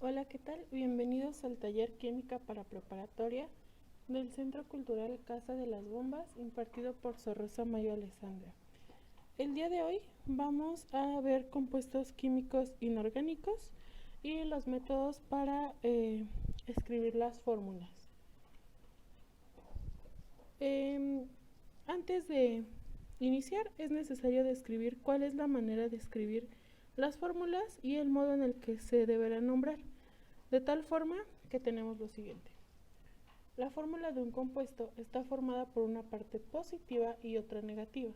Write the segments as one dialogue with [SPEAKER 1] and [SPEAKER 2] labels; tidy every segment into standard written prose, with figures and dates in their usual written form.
[SPEAKER 1] Hola, ¿qué tal? Bienvenidos al taller Química para Preparatoria del Centro Cultural Casa de las Bombas, impartido por Sor Rosa Mayo Alessandra. El día de hoy vamos a ver compuestos químicos inorgánicos y los métodos para escribir las fórmulas. Antes de iniciar es necesario describir cuál es la manera de escribir las fórmulas y el modo en el que se deberán nombrar, de tal forma que tenemos lo siguiente. La fórmula de un compuesto está formada por una parte positiva y otra negativa,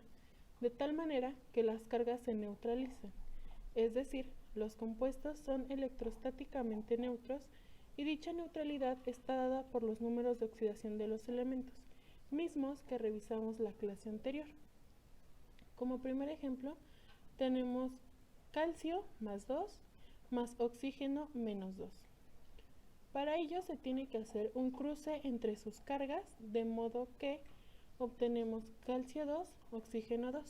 [SPEAKER 1] de tal manera que las cargas se neutralizan, es decir, los compuestos son electrostáticamente neutros y dicha neutralidad está dada por los números de oxidación de los elementos, mismos que revisamos la clase anterior. Como primer ejemplo, tenemos calcio más 2 más oxígeno menos 2. Para ello se tiene que hacer un cruce entre sus cargas, de modo que obtenemos calcio 2, oxígeno 2.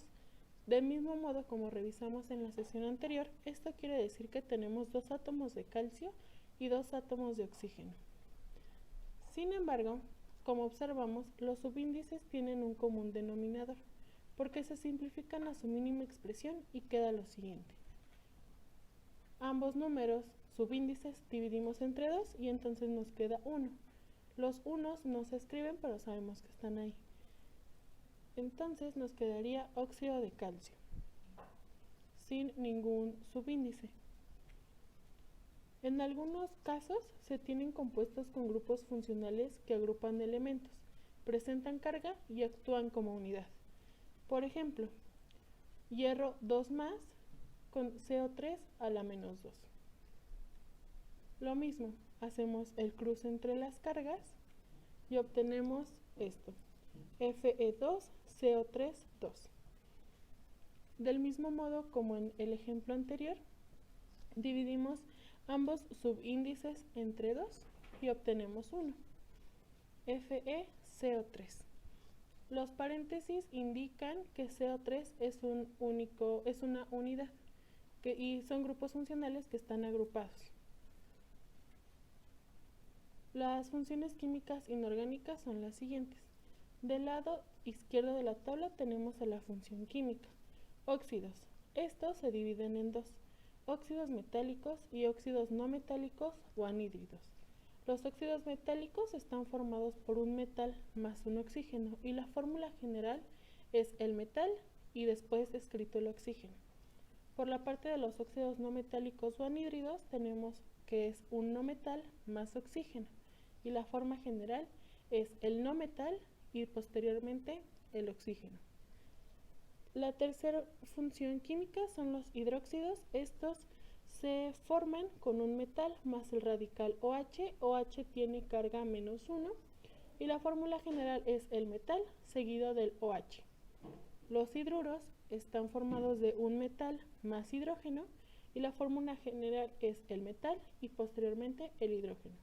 [SPEAKER 1] Del mismo modo como revisamos en la sesión anterior, esto quiere decir que tenemos 2 átomos de calcio y 2 átomos de oxígeno. Sin embargo, como observamos, los subíndices tienen un común denominador, porque se simplifican a su mínima expresión y queda lo siguiente. Ambos números subíndices dividimos entre 2 y entonces nos queda 1. Los unos no se escriben, pero sabemos que están ahí. Entonces nos quedaría óxido de calcio, sin ningún subíndice. En algunos casos se tienen compuestos con grupos funcionales que agrupan elementos, presentan carga y actúan como unidad. Por ejemplo, hierro 2 más con CO3 a la menos 2. Lo mismo, hacemos el cruce entre las cargas y obtenemos esto, Fe2CO3 2. Del mismo modo como en el ejemplo anterior, dividimos ambos subíndices entre 2 y obtenemos 1, FeCO3. Los paréntesis indican que CO3 es una unidad y son grupos funcionales que están agrupados. Las funciones químicas inorgánicas son las siguientes. Del lado izquierdo de la tabla tenemos a la función química. Óxidos. Estos se dividen en dos: óxidos metálicos y óxidos no metálicos o anhídridos. Los óxidos metálicos están formados por un metal más un oxígeno y la fórmula general es el metal y después escrito el oxígeno. Por la parte de los óxidos no metálicos o anhídridos tenemos que es un no metal más oxígeno y la forma general es el no metal y posteriormente el oxígeno. La tercera función química son los hidróxidos. Estos se forman con un metal más el radical OH. OH tiene carga menos 1 y la fórmula general es el metal seguido del OH. Los hidruros están formados de un metal más hidrógeno y la fórmula general es el metal y posteriormente el hidrógeno.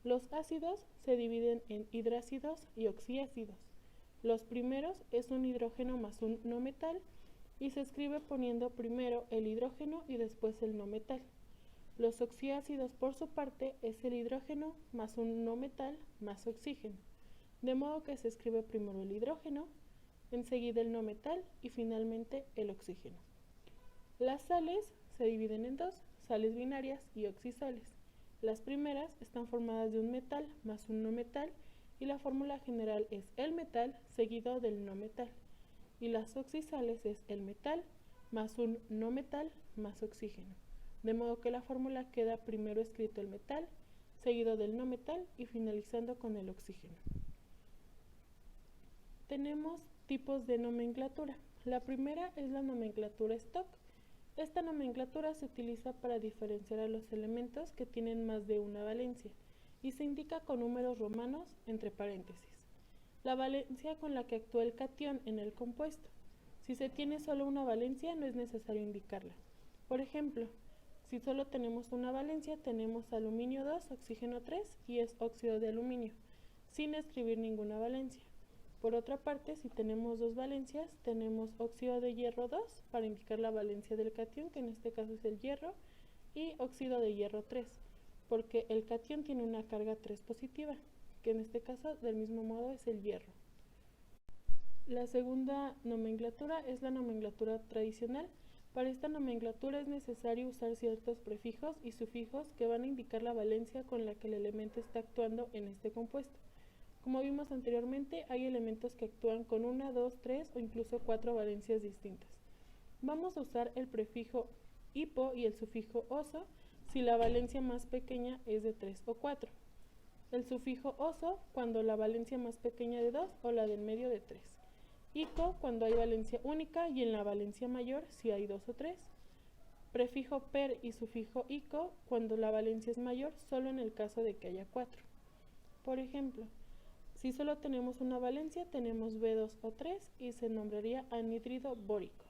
[SPEAKER 1] Los ácidos se dividen en hidrácidos y oxiácidos. Los primeros es un hidrógeno más un no metal y se escribe poniendo primero el hidrógeno y después el no metal. Los oxiácidos, por su parte, es el hidrógeno más un no metal más oxígeno, de modo que se escribe primero el hidrógeno, enseguida el no metal y finalmente el oxígeno. Las sales se dividen en dos: sales binarias y oxisales. Las primeras están formadas de un metal más un no metal y la fórmula general es el metal seguido del no metal. Y las oxisales es el metal más un no metal más oxígeno. De modo que la fórmula queda primero escrito el metal, seguido del no metal y finalizando con el oxígeno. Tenemos tipos de nomenclatura. La primera es la nomenclatura stock. Esta nomenclatura se utiliza para diferenciar a los elementos que tienen más de una valencia y se indica con números romanos entre paréntesis. La valencia con la que actúa el catión en el compuesto. Si se tiene solo una valencia, no es necesario indicarla. Por ejemplo, si solo tenemos una valencia, tenemos aluminio 2, oxígeno 3 y es óxido de aluminio, sin escribir ninguna valencia. Por otra parte, si tenemos dos valencias, tenemos óxido de hierro 2 para indicar la valencia del catión, que en este caso es el hierro, y óxido de hierro 3. porque el catión tiene una carga 3 positiva, que en este caso del mismo modo es el hierro. La segunda nomenclatura es la nomenclatura tradicional. Para esta nomenclatura es necesario usar ciertos prefijos y sufijos que van a indicar la valencia con la que el elemento está actuando en este compuesto. Como vimos anteriormente, hay elementos que actúan con 1, 2, 3 o incluso 4 valencias distintas. Vamos a usar el prefijo hipo y el sufijo oso si la valencia más pequeña es de 3 o 4. El sufijo oso cuando la valencia más pequeña de 2 o la del medio de 3. Ico cuando hay valencia única y en la valencia mayor si hay 2 o 3. Prefijo per y sufijo ico cuando la valencia es mayor solo en el caso de que haya 4. Por ejemplo, si solo tenemos una valencia, tenemos B2 o 3 y se nombraría anhídrido bórico.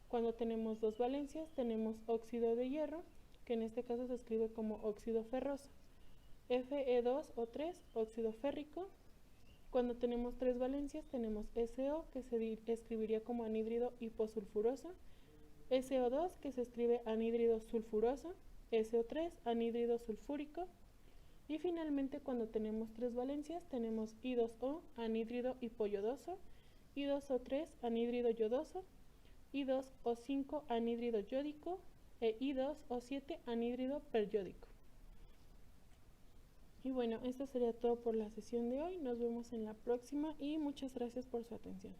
[SPEAKER 1] Cuando tenemos dos valencias, tenemos óxido de hierro, que en este caso se escribe como óxido ferroso. Fe2 o 3, óxido férrico. Cuando tenemos tres valencias, tenemos SO, que se escribiría como anhídrido hiposulfuroso. SO2, que se escribe anhídrido sulfuroso. SO3, anhídrido sulfúrico. Y finalmente, cuando tenemos tres valencias, tenemos I2O, anhídrido hipoyodoso, I2O3, anhídrido yodoso, I2O5, anhídrido yódico e I2O7, anhídrido peryódico. Y bueno, esto sería todo por la sesión de hoy. Nos vemos en la próxima y muchas gracias por su atención.